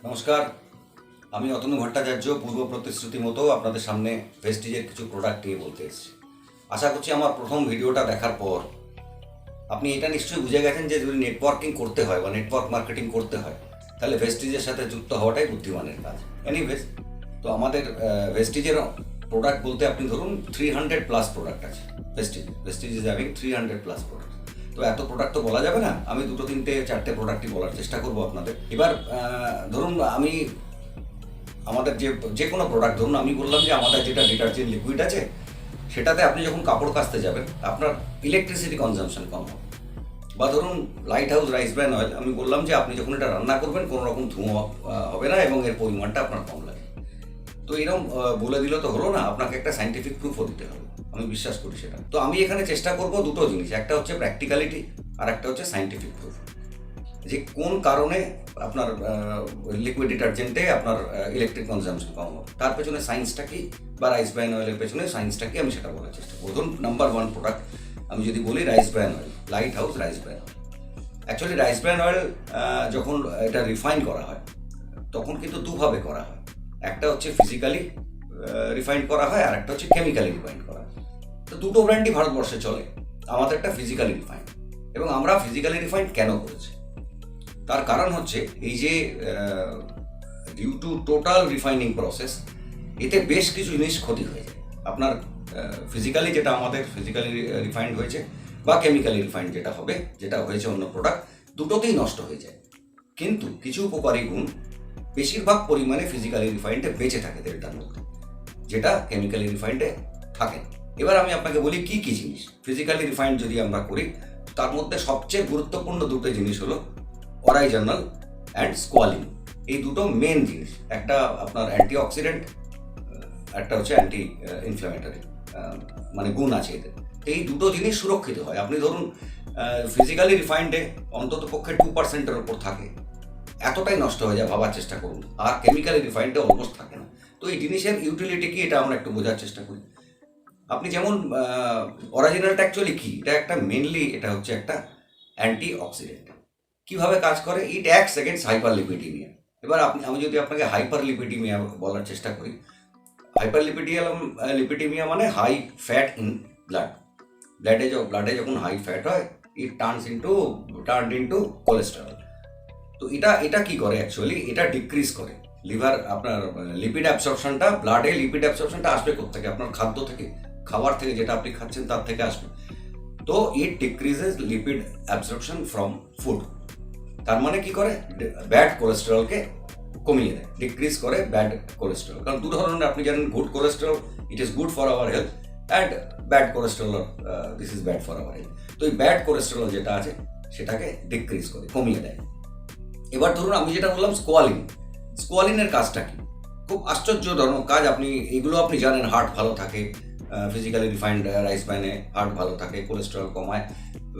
নমস্কার, আমি অতনু ভট্টাচার্য। পূর্ব প্রতিশ্রুতি মতো আপনাদের সামনে ভেস্টিজের কিছু প্রোডাক্ট নিয়ে বলতে এসেছি। আশা করছি আমার প্রথম ভিডিওটা দেখার পর আপনি এটা নিশ্চয়ই বুঝে গেছেন যে যদি নেটওয়ার্কিং করতে হয় বা নেটওয়ার্ক মার্কেটিং করতে হয় তাহলে ভেস্টিজের সাথে যুক্ত হওয়াটাই বুদ্ধিমানের কাজ। এনিওয়েজ, তো আমাদের ভেস্টিজের প্রোডাক্ট বলতে আপনি ধরুন 300+ প্রোডাক্ট আছে। Vestige is having 300+ product. তো এত প্রোডাক্ট তো বলা যাবে না, আমি দুটো তিনটে চারটে প্রোডাক্টই বলার চেষ্টা করবো আপনাদের। এবার ধরুন আমি আমাদের যে কোনো প্রোডাক্ট ধরুন আমি বললাম যে আমাদের যেটা ডিটারজেন্ট লিকুইড আছে সেটাতে আপনি যখন কাপড় কাচতে যাবেন আপনার ইলেকট্রিসিটি কনজাম্পশন কম হবে। বা ধরুন light house rice bran oil, আমি বললাম যে আপনি যখন এটা রান্না করবেন কোনো রকম ধোঁয়া হবে না এবং এর পরিমাণটা আপনার কম লাগে। তো এরকম বলে দিলে তো হলো না, আপনাকে একটা সাইন্টিফিক প্রুফও দিতে হবে। আমি বিশ্বাস করি সেটা। তো আমি এখানে চেষ্টা করব দুটো জিনিস, একটা হচ্ছে প্র্যাকটিক্যালিটি আর একটা হচ্ছে সাইন্টিফিক প্রুফ, যে কোন কারণে আপনার লিকুইড ডিটারজেন্টে আপনার ইলেকট্রিক কনজাম্পশন কম হবে, তার পেছনে সায়েন্সটা কি, বা রাইস ব্র্যান অয়েলের পেছনে সায়েন্সটা কি, আমি সেটা বলার চেষ্টা করব। ধরুন নাম্বার 1 প্রোডাক্ট আমি যদি বলি rice bran oil, light house rice bran oil. Actually rice bran oil যখন এটা রিফাইন করা হয় তখন কিন্তু দুভাবে করা হয়। একটা হচ্ছে ফিজিক্যালি রিফাইন্ড করা হয় আর একটা হচ্ছে কেমিক্যালি রিফাইন্ড করা হয়। তো দুটো ব্র্যান্ডই ভারতবর্ষে চলে। আমাদেরটা ফিজিক্যালি রিফাইন্ড। এবং আমরা ফিজিক্যালি রিফাইন্ড কেন করেছি তার কারণ হচ্ছে এই যে due to total refining process এতে বেশ কিছু জিনিস ক্ষতি হয়ে যায়। আপনার ফিজিক্যালি যেটা আমাদের ফিজিক্যালি রিফাইন্ড হয়েছে বা কেমিক্যালি রিফাইন্ড যেটা হবে, যেটা হয়েছে অন্য প্রোডাক্ট, দুটোতেই নষ্ট হয়ে যায়। কিন্তু কিছু উপকারী গুণ বেশিরভাগ পরিমাণে ফিজিক্যালি রিফাইন্ডে বেঁচে থাকে তেলটার মধ্যে, যেটা কেমিক্যালি রিফাইন্ডে থাকে না। এবার আমি আপনাকে বলি কি কি জিনিস ফিজিক্যালি রিফাইন্ড যদি আমরা করি, তার মধ্যে সবচেয়ে গুরুত্বপূর্ণ দুটো জিনিস হলো অরাইজনাল অ্যান্ড স্কোয়ালিন। এই দুটো মেন জিনিস। একটা আপনার অ্যান্টিঅক্সিডেন্ট, একটা হচ্ছে অ্যান্টি ইনফ্ল্যামেটরি, মানে গুণ আছে এদের। এই দুটো জিনিস সুরক্ষিত হয়। আপনি ধরুন ফিজিক্যালি রিফাইন্ডে অন্তত পক্ষে 2%-এর ওপর থাকে, এতটাই নষ্ট হয়ে যায় ভাবার চেষ্টা করুন। আর কেমিক্যালি রিফাইন্ডে অলমোস্ট থাকে না। তো এই জিনিসের ইউটিলিটি কি এটা আমরা একটু বোঝার চেষ্টা করি। আপনি যেমন অরিজিনালটা অ্যাকচুয়ালি কি, এটা একটা মেনলি এটা হচ্ছে একটা অ্যান্টি অক্সিডেন্ট। কীভাবে কাজ করে, ইট অ্যাক্টস এগেন্স্ট হাইপার লিপিডিমিয়া। এবার আমি যদি আপনাকে হাইপার লিপিডিমিয়া বলার চেষ্টা করি, হাইপার লিপিডিমিয়া মানে হাই ফ্যাট ইন ব্লাড। ব্লাডে যখন হাই ফ্যাট হয় ইট টার্ন ইনটু কোলেস্টেরল। তো এটা কি করে অ্যাকচুয়ালি, এটা ডিক্রিজ করে লিভার আপনার লিপিড অ্যাবসর্পশনটা। ব্লাডে লিপিড অ্যাবসর্পশনটা আসবে কোত্থেকে, আপনার খাদ্য থেকে, খাবার থেকে, যেটা আপনি খাচ্ছেন তার থেকে আসবে। তো it decreases lipid absorption from food. তার মানে কি করে, ব্যাড কোলেস্টেরলকে কমিয়ে দেয়, ডিক্রিজ করে ব্যাড কোলেস্টেরল। কারণ দু ধরনের আপনি জানেন, good cholesterol it is good for our health, and bad cholesterol this is bad for our health. তো এই ব্যাড কোলেস্টেরল যেটা আছে সেটাকে ডিক্রিজ করে, কমিয়ে দেয়। এবার ধরুন আমি যেটা বললাম স্কোয়ালিনের কাজটা কি, খুব আশ্চর্য ধরনের কাজ। এগুলো আপনি জানেন, হার্ট ভালো থাকে, ফিজিক্যালি রিফাইন্ড রাইস ব্র্যানে হার্ট ভালো থাকে, কোলেস্টেরল কমায়,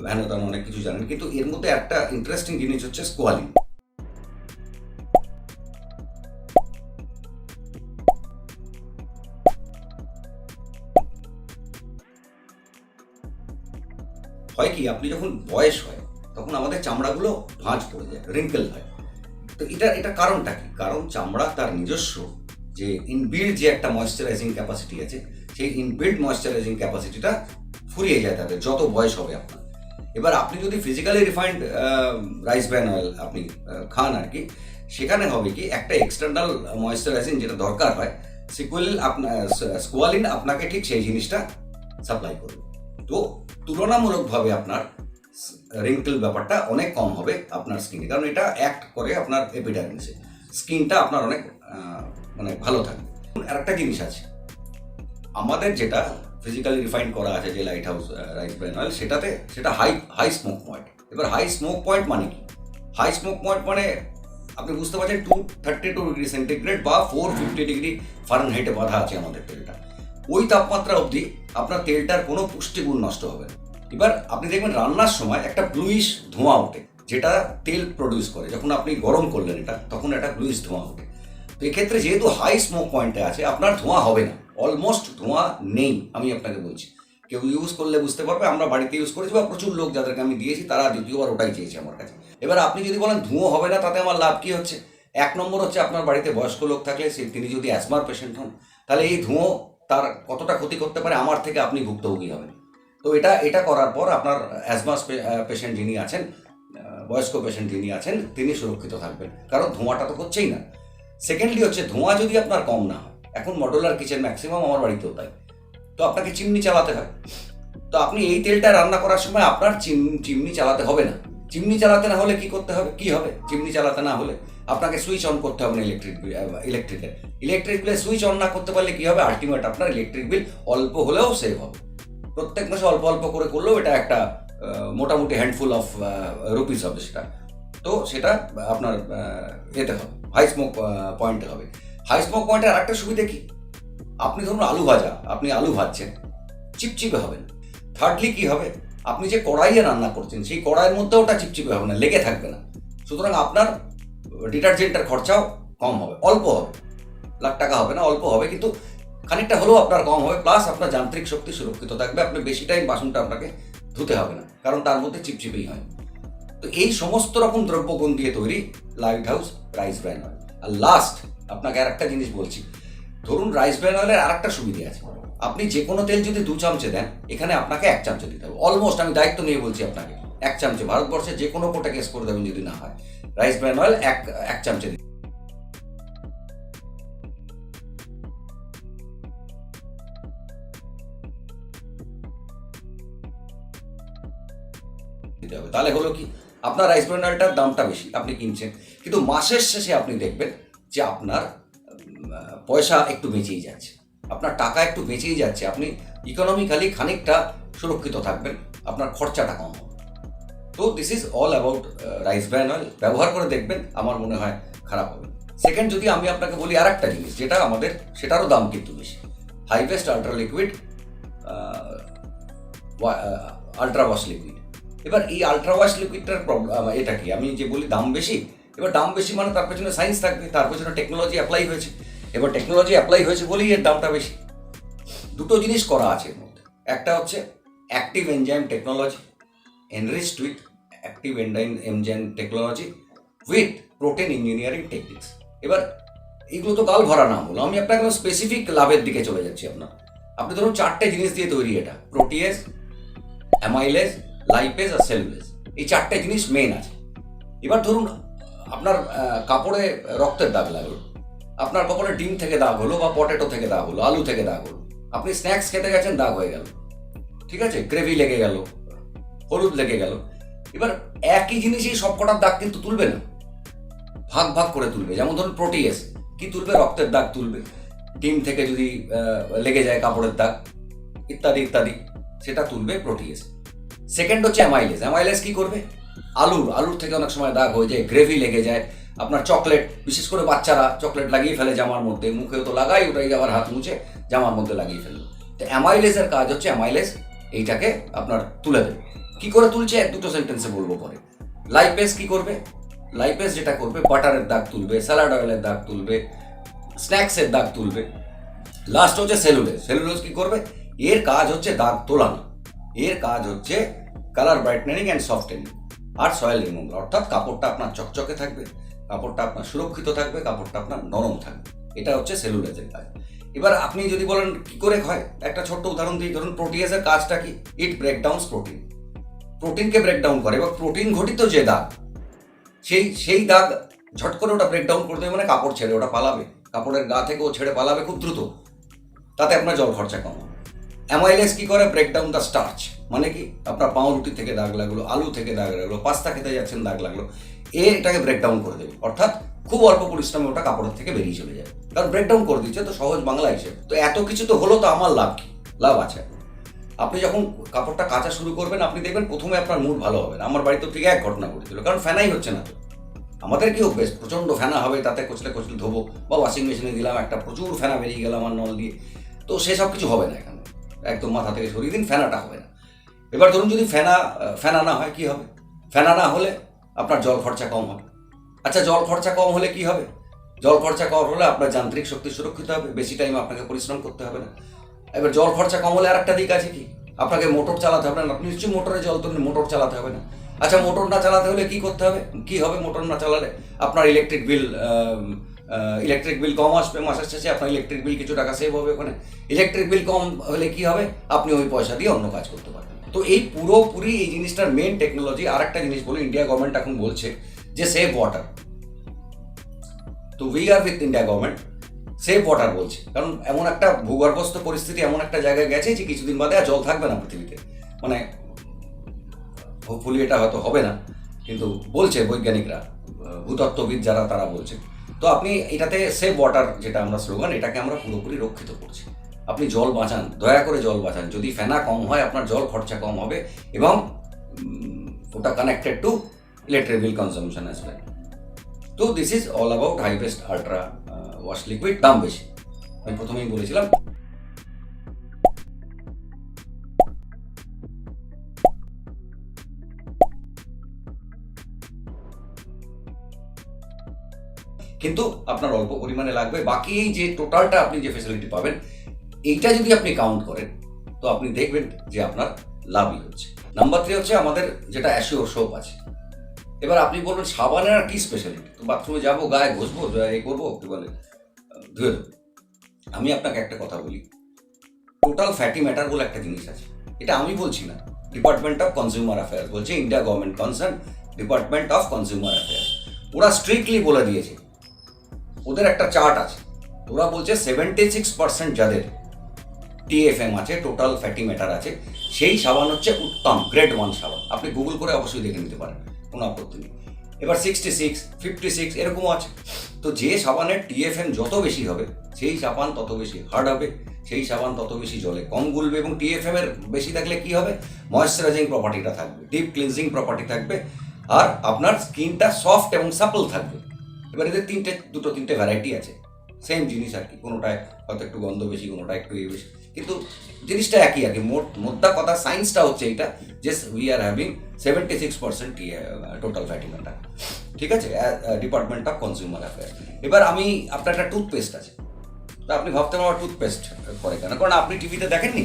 হেন তেন অনেক কিছু জানেন। কিন্তু এর মধ্যে একটা ইন্টারেস্টিং জিনিস হচ্ছে স্কোয়ালিন। হয় কি, আপনি যখন বয়স হয় তখন আমাদের চামড়াগুলো ভাঁজ পড়ে যায়, রিঙ্কেল হয়। তো এটা কারণটা কি, কারণ চামড়া তার নিজস্ব যে ইনবিল্ড যে একটা ময়েশ্চারাইজিং ক্যাপাসিটি আছে, সেই ইনবিল্ড ময়েশ্চারাইজিং ক্যাপাসিটিটা ফুরিয়ে যায় তাদের যত বয়স হবে আপনার। এবার আপনি যদি physically refined rice bran oil আপনি খান আর কি, সেখানে হবে কি, একটা এক্সটার্নাল ময়েশ্চারাইজিং যেটা দরকার হয়, স্কোয়ালিন আপনাকে ঠিক সেই জিনিসটা সাপ্লাই করবে। তো তুলনামূলকভাবে আপনার রিঙ্কেল ব্যাপারটা অনেক কম হবে আপনার স্কিনে, কারণ এটা অ্যাক্ট করে আপনার এপিডার্মিসে, স্কিনটা আপনার অনেক মানে ভালো থাকবে। আর একটা জিনিস আছে, আমাদের যেটা ফিজিক্যালি রিফাইন্ড করা আছে যে light house rice bran oil, সেটা হাই স্মোক পয়েন্ট। এবার হাই স্মোক পয়েন্ট মানে কি, হাই স্মোক পয়েন্ট মানে আপনি বুঝতে পারছেন 232°C বা 450°F বাঁধা আছে আমাদের তেলটা। ওই তাপমাত্রা অবধি আপনার তেলটার কোনো পুষ্টিগুণ নষ্ট হবে না। এবার আপনি দেখবেন রান্নার সময় একটা ব্লুইশ ধোঁয়া ওঠে, যেটা তেল প্রডিউস করে। যখন আপনি গরম করলেন এটা, তখন একটা ব্লুইশ ধোঁয়া ওঠে। তো এক্ষেত্রে যেহেতু হাই স্মোক পয়েন্টে আছে, আপনার ধোঁয়া হবে না, অলমোস্ট ধোঁয়া নেই। আমি আপনাকে বলছি, কেউ ইউজ করলে বুঝতে পারবে। আমরা বাড়িতে ইউজ করেছি বা প্রচুর লোক যাদেরকে আমি দিয়েছি তারা দ্বিতীয়বার ওটাই চেয়েছে আমার কাছে। এবার আপনি যদি বলেন ধোঁয়া হবে না, তাতে আমার লাভ কী হচ্ছে, এক নম্বর হচ্ছে আপনার বাড়িতে বয়স্ক লোক থাকলে তিনি যদি অ্যাজমার পেশেন্ট হন, তাহলে এই ধোঁয়া তার কতটা ক্ষতি করতে পারে আমার থেকে আপনি ভুক্তভোগী হবেন। তো এটা করার পর আপনার অ্যাজমাস পেশেন্ট যিনি আছেন, বয়স্ক পেশেন্ট যিনি আছেন, তিনি সুরক্ষিত থাকবেন, কারণ ধোঁয়াটা তো হচ্ছেই না। সেকেন্ডলি হচ্ছে ধোঁয়া যদি আপনার কম না হয়, এখন মডুলার কিচেন ম্যাক্সিমাম আমার বাড়িতেও তাই, তো আপনাকে চিমনি চালাতে হয়। তো আপনি এই তেলটা রান্না করার সময় আপনার চিমনি চালাতে হবে না। চিমনি চালাতে না হলে কি করতে হবে, কি হবে? চিমনি চালাতে না হলে আপনাকে সুইচ অন করতে হবে না। ইলেকট্রিক বিলে সুইচ অন না করতে পারলে কি হবে? আলটিমেট আপনার ইলেকট্রিক বিল অল্প হলেও সেভ হবে। প্রত্যেক মাসে অল্প অল্প করে করলেও এটা একটা মোটামুটি হ্যান্ডফুল অফ রুপিস হবে সেটা। তো সেটা আপনার এতে হবে, হাই স্মোক পয়েন্টে হবে। হাই স্মোক পয়েন্টের আরেকটা সুবিধা কি, আপনি ধরুন আপনি আলু ভাজছেন, চিপচিপে হবেন। থার্ডলি কি হবে, আপনি যে কড়াইয়ে রান্না করছেন সেই কড়াইয়ের মধ্যে ওটা চিপচিপে হবে না, লেগে থাকবে না। সুতরাং আপনার ডিটারজেন্টের খরচাও কম হবে, অল্প হবে, লাখ টাকা হবে না, অল্প হবে, কিন্তু খানিকটা হলেও আপনার কম হবে। প্লাস আপনার যান্ত্রিক শক্তি সুরক্ষিত থাকবে, আপনি বেশি টাইম বাসনটা আপনাকে ধুতে হবে না, কারণ তার মধ্যে চিপচিপেই হয়। তো এই সমস্ত রকম দ্রব্যগুণ দিয়ে তৈরি light house rice bran oil. আর লাস্ট আপনাকে আর একটা জিনিস বলছি, ধরুন রাইস ব্র্যান অয়েলের আর একটা সুবিধা আছে, আপনি যে কোনো তেল যদি 2 চামচে দেন, এখানে আপনাকে 1 চামচে দিতে হবে। অলমোস্ট আমি দায়িত্ব নিয়ে বলছি আপনাকে 1 চামচে, ভারতবর্ষে যে কোনো কোর্টে কেস করে দেবেন যদি না হয়, রাইস ব্র্যান অয়েল এক চামচে দিতে হবে। তাহলে হলো কি, আপনার রাইস ব্র্যান অয়েলটার দামটা বেশি, আপনি কিনছেন, কিন্তু মাসের শেষে আপনি দেখবেন যে আপনার পয়সা একটু বেঁচেই যাচ্ছে, আপনার টাকা একটু বেঁচেই যাচ্ছে, আপনি ইকোনমিক্যালি খানিকটা সুরক্ষিত থাকবেন, আপনার খরচাটা কম হবে। তো this is all about rice bran oil. ব্যবহার করে দেখবেন, আমার মনে হয় খারাপ হবে। সেকেন্ড, যদি আমি আপনাকে বলি আর একটা জিনিস যেটা আমাদের, সেটারও দাম কিন্তু বেশি, হাইভেস্ট ultra liquid ultra wash liquid. এবার এই আল্ট্রা ওয়াশ লিকুইডটার এটা কি, আমি যে বলি দাম বেশি, এবার দাম বেশি মানে তার পেছনে সায়েন্স থাকবে, তার পেছনে টেকনোলজি অ্যাপ্লাই হয়েছে। এবার টেকনোলজি অ্যাপ্লাই হয়েছে বলেই এর দামটা বেশি। দুটো জিনিস করা আছে এর মধ্যে, একটা হচ্ছে active enzyme technology, enriched with active enzyme technology with protein engineering techniques. এবার এইগুলো তো গাল ভরা নাম হলো, আমি আপনাকে স্পেসিফিক লাভের দিকে চলে যাচ্ছি। আপনি ধরুন 4টে জিনিস দিয়ে তৈরি এটা, প্রোটিয়েজ, অ্যামাইলেজ, লাইপেজ আর সেলুলেজ, এই 4টে জিনিস মেন আছে। এবার ধরুন আপনার কাপড়ে রক্তের দাগ লাগলো, আপনার কাপড়ে ডিম থেকে দাগ হলো, বা পটেটো থেকে দাগ হলো, আলু থেকে দাগ হলো, আপনি স্ন্যাক্স খেতে গেছেন, দাগ হয়ে গেল, ঠিক আছে, গ্রেভি লেগে গেল, হলুদ লেগে গেল। এবার একই জিনিসই সব কটার দাগ কিন্তু তুলবে না, ভাগ ভাগ করে তুলবে। যেমন ধরুন প্রোটিয়েজ কি তুলবে, রক্তের দাগ তুলবে, ডিম থেকে যদি লেগে যায় কাপড়ের দাগ, ইত্যাদি ইত্যাদি, সেটা তুলবে প্রোটিয়েজ। সেকেন্ড হচ্ছে অ্যামাইলেজ। অ্যামাইলেজ কি করবে, আলুর থেকে অনেক সময় দাগ হয়ে যায়, গ্রেভি লেগে যায়, আপনার চকলেট, বিশেষ করে বাচ্চারা চকলেট লাগিয়ে ফেলে জামার মধ্যে, মুখেও তো লাগাই, ওটাই আবার হাত মুছে জামার মধ্যে লাগিয়ে ফেললো। তো অ্যামাইলেজের কাজ হচ্ছে, অ্যামাইলেজ এইটাকে আপনার তুলে দেবে। কি করে তুলছে, 1-2 সেন্টেন্সে বলবো পরে। লাইপেজ কি করবে, লাইপেজ যেটা করবে, বাটারের দাগ তুলবে, স্যালাড অয়েলের দাগ তুলবে, স্ন্যাক্সের দাগ তুলবে। লাস্ট হচ্ছে সেলুলোজ। সেলুলোজ কি করবে, এর কাজ হচ্ছে দাগ তোলানো, এর কাজ হচ্ছে কালার ব্রাইটনিং অ্যান্ড সফটেনিং আর সয়েল রিমুভার, অর্থাৎ কাপড়টা আপনার চকচকে থাকবে, কাপড়টা আপনার সুরক্ষিত থাকবে, কাপড়টা আপনার নরম থাকবে। এটা হচ্ছে সেলুলোজের কাজ। এবার আপনি যদি বলেন কি করে হয়, একটা ছোট্ট উদাহরণ দিই। ধরুন প্রোটিয়েজের কাজটা কি, ইট ব্রেকডাউন্স প্রোটিন, প্রোটিনকে ব্রেকডাউন করে, এবং প্রোটিন ঘটিত যে দাগ, সেই দাগ ঝট করে ওটা ব্রেকডাউন করে দেবে, মানে কাপড় ছেড়ে ওটা পালাবে, কাপড়ের গা থেকে ও ছেড়ে পালাবে খুব দ্রুত, তাতে আপনার জল খরচা কম হবে। অ্যামাইলেজ কি করে, ব্রেকডাউন দ্য স্টার্চ, মানে কি আপনার পাউরুটি থেকে দাগ লাগলো, আলু থেকে দাগ লাগলো, পাস্তা খেতে যাচ্ছেন দাগ লাগলো, এটাকে ব্রেকডাউন করে দেবে, অর্থাৎ খুব অল্প পরিশ্রমে ওটা কাপড়ের থেকে বেরিয়ে চলে যাবে, কারণ ব্রেকডাউন করে দিচ্ছে। তো সহজ বাংলা হিসেবে তো এত কিছু তো হলো, তো আমার লাভ কি, লাভ আছে। আপনি যখন কাপড়টা কাচা শুরু করবেন, আপনি দেখবেন প্রথমে আপনার মুড ভালো হবে না। আমার বাড়িতে ঠিক এক ঘটনা ঘটেছিল, কারণ ফ্যানাই হচ্ছে না। তো আমাদের কি অভ্যেস, প্রচণ্ড ফ্যানা হবে, তাতে কচলে কচলে ধোবো, বা ওয়াশিং মেশিনে দিলাম, একটা প্রচুর ফ্যানা বেরিয়ে গেল আমার নল দিয়ে, তো সেসব কিছু হবে না এখানে, একদম মাথা থেকে সরিয়ে দিন, ফ্যানাটা হবে না। এবার ধরুন যদি ফ্যানা না হয়, কি হবে, ফ্যানা না হলে আপনার জল খরচা কম হবে। আচ্ছা, জল খরচা কম হলে কি হবে, জল খরচা কম হলে আপনার যান্ত্রিক শক্তি সুরক্ষিত হবে, বেশি টাইম আপনাকে পরিশ্রম করতে হবে না। এবার জল খরচা কম হলে আর একটা দিক আছে কি, আপনাকে মোটর চালাতে হবে না, আপনি নিশ্চয়ই মোটরে জল তুললে মোটর চালাতে হবে না, আচ্ছা, মোটর না চালাতে হলে কি করতে হবে? কি হবে মোটর না চালালে? আপনার ইলেকট্রিক বিল কম আসবে, মাসের শেষে আপনার ইলেকট্রিক বিল কিছু টাকা সেভ হবে ওখানে। ইলেকট্রিক বিল কম হলে কি হবে? আপনি ওই পয়সা দিয়ে অন্য কাজ করতে পারবেন। তো এই পুরোপুরি এই জিনিসটার মেন টেকনোলজি। আর একটা জিনিস বলে, ইন্ডিয়া গভর্নমেন্ট এখন বলছে যে সেভ ওয়াটার। তো we are with India government, save water বলছে, কারণ এমন একটা ভূগর্ভস্থ পরিস্থিতি এমন একটা জায়গায় গেছে যে কিছুদিন বাদে আর জল থাকবে না পৃথিবীতে। মানে হোপফুলি এটা হয়তো হবে না, কিন্তু বলছে বৈজ্ঞানিকরা, ভূতত্ত্ববিদ যারা, তারা বলছে। তো আপনি এটাতে সেভ ওয়াটার যেটা আমরা স্লোগান, এটাকে আমরা পুরোপুরি রক্ষিত করছি। আপনি জল বাঁচান, দয়া করে জল বাঁচান। যদি ফেনা কম হয় আপনার জল খরচা কম হবে, এবং ওটা connected to electric bill consumption as well. তো দিস ইজ অল অ্যাবাউট হাইবেস্ট আল্ট্রা ওয়াশ লিকুইড। দাম বেশি, আমি প্রথমেই বলেছিলাম। কিন্তু আপনার অল্প পরিমাণে লাগবে। বাকি এই যে টোটালটা আপনি যে ফেসিলিটি পাবেন, এইটা যদি আপনি কাউন্ট করেন তো আপনি দেখবেন যে আপনার লাভই হচ্ছে। নাম্বার 3 হচ্ছে আমাদের যেটা অ্যাশিওর সোপ আছে। এবার আপনি বলবেন সাবানের আর কি স্পেশালিটি? তো বাথরুমে যাবো, গায়ে ঘষবো, এই করবো, কি বলে, ধুয়ে দেবো। আমি আপনাকে একটা কথা বলি, টোটাল ফ্যাটি ম্যাটার বলে একটা জিনিস আছে। এটা আমি বলছি না, ডিপার্টমেন্ট অফ কনজিউমার অ্যাফেয়ার্স বলছে, India government concern department of consumer affairs. ওরা স্ট্রিক্টলি বলে দিয়েছে, ওদের একটা চার্ট আছে। ওরা বলছে 76% যাদের টিএফএম আছে, টোটাল ফ্যাটি ম্যাটার আছে, সেই সাবান হচ্ছে উত্তম গ্রেড 1 সাবান। আপনি গুগল করে অবশ্যই দেখে নিতে পারেন, কোনো আপত্তি নেই। এবার 66, 56 এরকমও আছে। তো যে সাবানের টিএফএম যত বেশি হবে, সেই সাবান তত বেশি হার্ড হবে, সেই সাবান তত বেশি জলে কম গুলবে, এবং টিএফএম এর বেশি থাকলে কি হবে? ময়েশ্চারাইজিং প্রপার্টিটা থাকবে, ডিপ ক্লিনজিং প্রপার্টি থাকবে, আর আপনার স্কিনটা সফট এবং সাপল থাকবে। এবার এদের দুটো তিনটে ভ্যারাইটি আছে, সেম জিনিস আর কি, কোনোটায় হয়তো একটু গন্ধ বেশি, কোনোটা একটু বেশি, কিন্তু জিনিসটা একই আর কি। মোদ্দা কথা সায়েন্সটা হচ্ছে এইটা, যে we are having 76% total fatty matter. ঠিক আছে, ডিপার্টমেন্ট অফ কনজিউমার অ্যাফেয়ার্স। এবার আমি, আপনার একটা টুথপেস্ট আছে, তো আপনি ভাবতে পারেন টুথপেস্ট করে কেন? কারণ আপনি টিভিতে দেখেননি,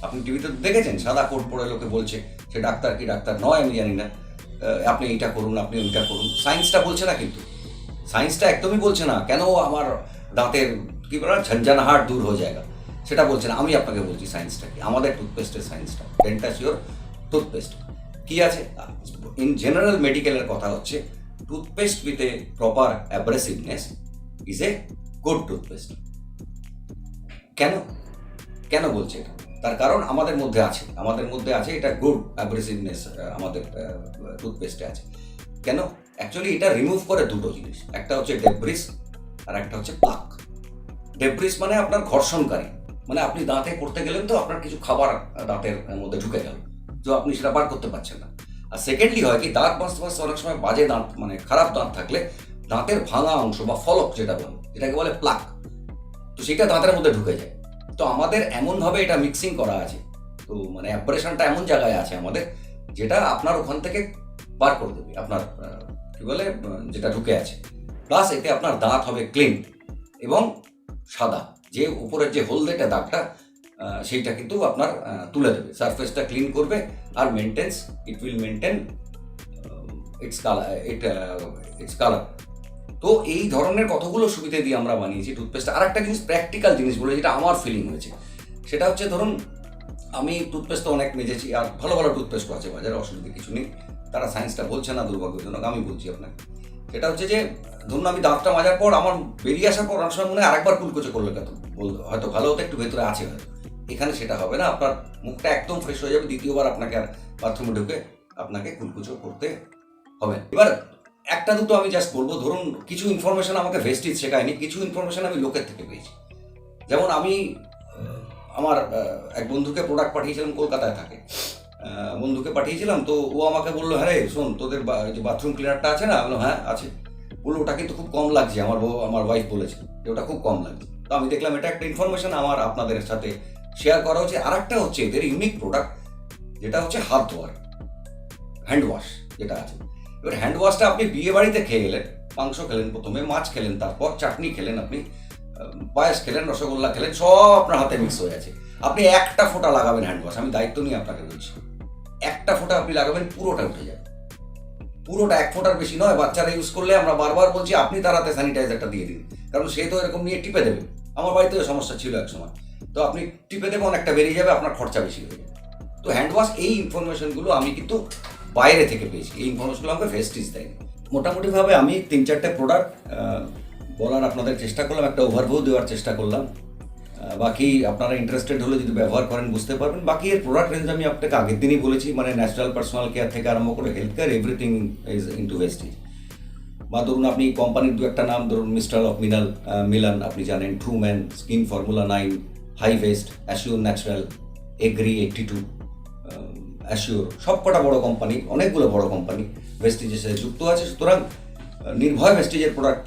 আপনি টিভিতে দেখেছেন সাদা কোট পরে লোকে বলছে, সে ডাক্তার কি ডাক্তার নয় আমি জানি না, আপনি এইটা করুন, আপনি ওইটা করুন। সায়েন্সটা বলছে না, কিন্তু সায়েন্সটা একদমই বলছে না কেন আমার দাঁতের কি বলে ঝঞ্ঝানাহাট দূর হয়ে যায়গা, সেটা বলছে না। আমি আপনাকে বলছি সায়েন্সটা কি, আমাদের টুথপেস্টের সায়েন্সটা। ডেন্টাসিওর টুথপেস্ট কি আছে? ইন জেনারেল মেডিকেলের কথা হচ্ছে, toothpaste with a proper abrasiveness is a good toothpaste. কেন কেন বলছে এটা? তার কারণ আমাদের মধ্যে আছে এটা গুড অ্যাব্রেসিভনেস আমাদের টুথপেস্টে আছে। কেন? অ্যাকচুয়ালি এটা রিমুভ করে দুটো জিনিস, একটা হচ্ছে ডেব্রিস আর একটা হচ্ছে প্লাক। ডেব্রিস মানে আপনার ঘর্ষণকারী, মানে আপনি দাঁতে করতে গেলেন তো আপনার কিছু খাবার দাঁতের মধ্যে ঢুকে গেল, তো আপনি সেটা বার করতে পারছেন না। আর সেকেন্ডলি হয় কি, দাঁত বাঁচতে অনেক সময় বাজে দাঁত, মানে খারাপ দাঁত থাকলে দাঁতের ভাঙা অংশ বা ফলক যেটা বলে, এটাকে বলে প্লাক, তো সেটা দাঁতের মধ্যে ঢুকে যায়। তো আমাদের এমনভাবে এটা মিক্সিং করা আছে, তো মানে অ্যাব্রেশনটা এমন জায়গায় আছে আমাদের, যেটা আপনার ওখান থেকে বার করে দেবে আপনার কি বলে যেটা ঢুকে আছে। প্লাস এতে আপনার দাঁত হবে ক্লিন এবং সাদা, যে উপরের যে হলদেটা দাগটা সেইটা কিন্তু আপনার তুলে দেবে, সারফেসটা ক্লিন করবে, আর it will maintain its colour. তো এই ধরনের কতগুলো সুবিধা দিয়ে আমরা বানিয়েছি টুথপেস্ট। আর একটা জিনিস, প্র্যাকটিক্যাল জিনিস বলে যেটা আমার ফিলিং হয়েছে, সেটা হচ্ছে ধরুন আমি টুথপেস্ট তো অনেক মেজেছি, আর ভালো ভালো টুথপেস্টও আছে বাজারে, অসুবিধা কিছু নেই। তারা সায়েন্সটা বলছে না দুর্ভাগ্যজনক, আমি বলছি আপনাকে। সেটা হচ্ছে যে ধরুন আমি দাঁতটা মাজার পর আমার বেরিয়ে আসার পর অনেক সময় মনে হয় আরেকবার কুলকুচো করলে হয়তো ভালো হতো, একটু ভেতরে আছে হয়তো। এখানে সেটা হবে না, আপনার মুখটা একদম ফ্রেশ হয়ে যাবে, দ্বিতীয়বার আপনাকে আর বাথরুমে ঢুকে আপনাকে কুলকুচো করতে হবে। এবার একটা দুটো আমি জাস্ট বলবো, ধরুন কিছু ইনফরমেশন আমাকে ভেস্টিজ শেখায়নি, কিছু ইনফরমেশন আমি লোকের থেকে পেয়েছি। যেমন আমি আমার এক বন্ধুকে প্রোডাক্ট পাঠিয়েছিলাম, কলকাতায় থাকে, বন্ধুকে পাঠিয়েছিলাম, তো ও আমাকে বললো, হ্যাঁ রে শোন, তোদের যে বাথরুম ক্লিনারটা আছে না? বললো হ্যাঁ আছে। বললো ওটা কিন্তু খুব কম লাগছে, আমার ওয়াইফ বলেছে যে ওটা খুব কম লাগছে। তো আমি দেখলাম এটা একটা ইনফরমেশন আমার আপনাদের সাথে শেয়ার করা হচ্ছে। আর একটা হচ্ছে এদের ইউনিক প্রোডাক্ট, যেটা হচ্ছে হাত ধোয়ার হ্যান্ড ওয়াশ যেটা আছে। এবার হ্যান্ড ওয়াশটা আপনি বিয়ে বাড়িতে খেয়ে গেলেন, মাংস খেলেন, প্রথমে মাছ খেলেন, তারপর চাটনি খেলেন, আপনি পায়েস খেলেন, রসগোল্লা খেলেন, সব আপনার হাতে মিক্স হয়ে আছে। আপনি একটা ফোঁটা লাগাবেন হ্যান্ড ওয়াশ, আমি দায়িত্ব নিয়ে আপনাকে বলছি, একটা ফোঁটা আপনি লাগাবেন, পুরোটা উঠে যাবে। পুরোটা 1 ফোঁটার বেশি নয়। বাচ্চারা ইউজ করলে আমরা বারবার বলছি আপনি তার হাতে স্যানিটাইজারটা দিয়ে দিন, কারণ সে তো এরকম নিয়ে টিপে দেবে। আমার বাড়িতেও সমস্যা ছিল এক সময়। তো আপনি টিপে দেবে, অনেকটা বেরিয়ে যাবে, আপনার খরচা বেশি হয়ে যাবে। তো হ্যান্ড ওয়াশ এই ইনফরমেশনগুলো আমি কিন্তু বাইরে থেকে পেয়েছি, এই ইনফরমেশনগুলো আমাকে ভেস্টিজ দেয়নি। মোটামুটিভাবে আমি 3-4টে প্রোডাক্ট বলার আপনাদের চেষ্টা করলাম, একটা ওভারভিউ দেওয়ার চেষ্টা করলাম। বাকি আপনারা ইন্টারেস্টেড হলে যদি ব্যবহার করেন বুঝতে পারবেন। বাকি এর প্রোডাক্ট রেঞ্জ আমি আপনাকে আগের দিনই বলেছি, মানে ন্যাচারাল পার্সোনাল কেয়ার থেকে আরম্ভ করে health care, everything is into Vestige. বা ধরুন আপনি কোম্পানির দু একটা নাম ধরুন, মিস্টার অফ মিলান আপনি জানেন, Trueman, skin formula 9, high vest, assure natural, agri 82, assure, সব কটা বড় কোম্পানি, অনেকগুলো বড় কোম্পানি ভেস্টিজের সাথে যুক্ত আছে। সুতরাং নির্ভয় ভেস্টিজের প্রোডাক্ট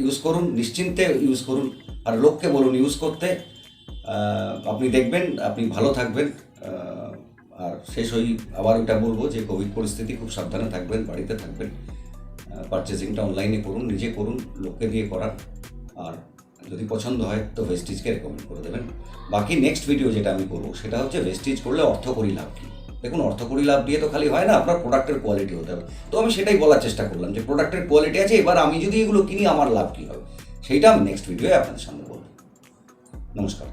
ইউজ করুন, নিশ্চিন্তে ইউজ করুন, আর লোককে বলুন ইউজ করতে। আপনি দেখবেন আপনি ভালো থাকবেন। আর শেষ হই আবার ওইটা বলবো যে কোভিড পরিস্থিতি, খুব সাবধানে থাকবেন, বাড়িতে থাকবেন। পারচেজিংটা অনলাইনে করুন, নিজে করুন, লোককে দিয়ে করান। আর যদি পছন্দ হয় তো ভেস্টিজকে রেকমেন্ড করে দেবেন। বাকি নেক্সট ভিডিও যেটা আমি করবো সেটা হচ্ছে ভেস্টিজ করলে অর্থকরী লাভ কী। দেখুন, অর্থকরী লাভ দিয়ে তো খালি হয় না, আপনার প্রোডাক্টের কোয়ালিটি হতে হবে। তো আমি সেটাই বলার চেষ্টা করলাম যে প্রোডাক্টের কোয়ালিটি আছে, এবার আমি যদি এগুলো কিনি আমার লাভ কী হবে, সেইটা আমি নেক্সট ভিডিওয়ে আপনাদের সামনে বলবো। নমস্কার।